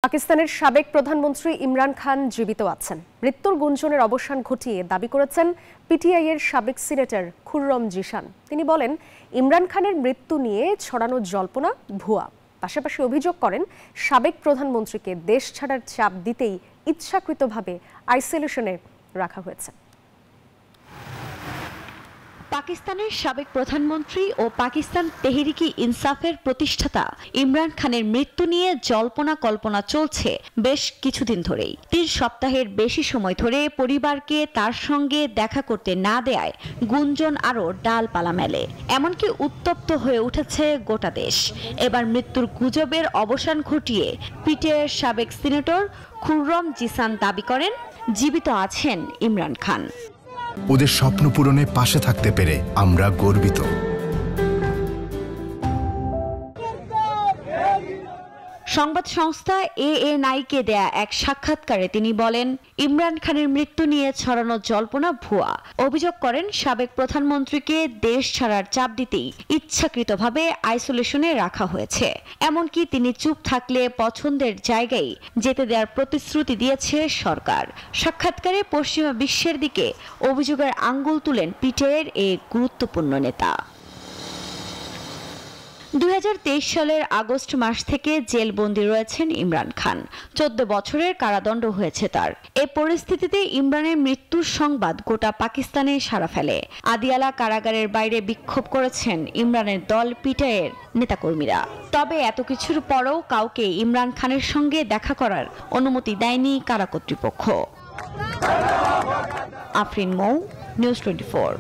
পাকিস্তানের সাবেক প্রধানমন্ত্রী ইমরান খান জীবিত আছেন। মৃত্যুর গুঞ্জনের অবসান ঘটিয়ে দাবি করেছেন পিটিআই এর সাবেক সিনেটর খুররম জিসান। তিনি বলেন, ইমরান খানের মৃত্যু নিয়ে ছড়ানো জল্পনা ভুয়া। পাশাপাশি অভিযোগ করেন, সাবেক প্রধানমন্ত্রীকে দেশ ছাড়ার চাপ দিতেই ইচ্ছাকৃতভাবে আইসোলেশনে রাখা হয়েছে। পাকিস্তানের সাবেক প্রধানমন্ত্রী ও পাকিস্তান তেহরিকে ইনসাফের প্রতিষ্ঠাতা ইমরান খানের মৃত্যু নিয়ে জল্পনা কল্পনা চলছে বেশ কিছুদিন ধরেই। 3 সপ্তাহের বেশি সময় ধরে পরিবারকে তার সঙ্গে দেখা করতে না দেয়ায় গুঞ্জন আরও ডালপালা মেলে। এমনকি উত্তপ্ত হয়ে উঠেছে গোটা দেশ। এবার মৃত্যুর গুজবের অবসান ঘটিয়ে পিটিআইয়ের সাবেক সিনেটর খুররম জিসান দাবি করেন, জীবিত আছেন ইমরান খান। ওদের স্বপ্ন পূরণে পাশে থাকতে পেরে আমরা গর্বিত। সংবাদ সংস্থা এএনআই-কে দেয়া এক সাক্ষাৎকারে তিনি বলেন, ইমরান খানের মৃত্যু নিয়ে ছড়ানো জল্পনা ভুয়া। অভিযোগ করেন, সাবেক প্রধানমন্ত্রীকে দেশ ছাড়ার চাপ দিতেই ইচ্ছাকৃতভাবে আইসোলেশনে রাখা হয়েছে। এমনকি তিনি চুপ থাকলে পছন্দের জায়গায় যেতে দেওয়ার প্রতিশ্রুতি দিয়েছে সরকার। সাক্ষাৎকারে পশ্চিমা বিশ্বের দিকে অভিযোগের আঙ্গুল তুলেন পিটিআইয়ের এই গুরুত্বপূর্ণ নেতা। 2023 সালের আগস্ট মাস থেকে জেলবন্দি রয়েছেন ইমরান খান। 14 বছরের কারাদণ্ড হয়েছে তার। এ পরিস্থিতিতে ইমরানের মৃত্যুর সংবাদ গোটা পাকিস্তানে সাড়া ফেলে। আদিয়ালা কারাগারের বাইরে বিক্ষোভ করেছেন ইমরানের দল পিটিআইয়ের নেতাকর্মীরা। তবে এত কিছুর পরও কাউকে ইমরান খানের সঙ্গে দেখা করার অনুমতি দেয়নি কারা কর্তৃপক্ষ। আফরিন মৌ, নিউজ 24।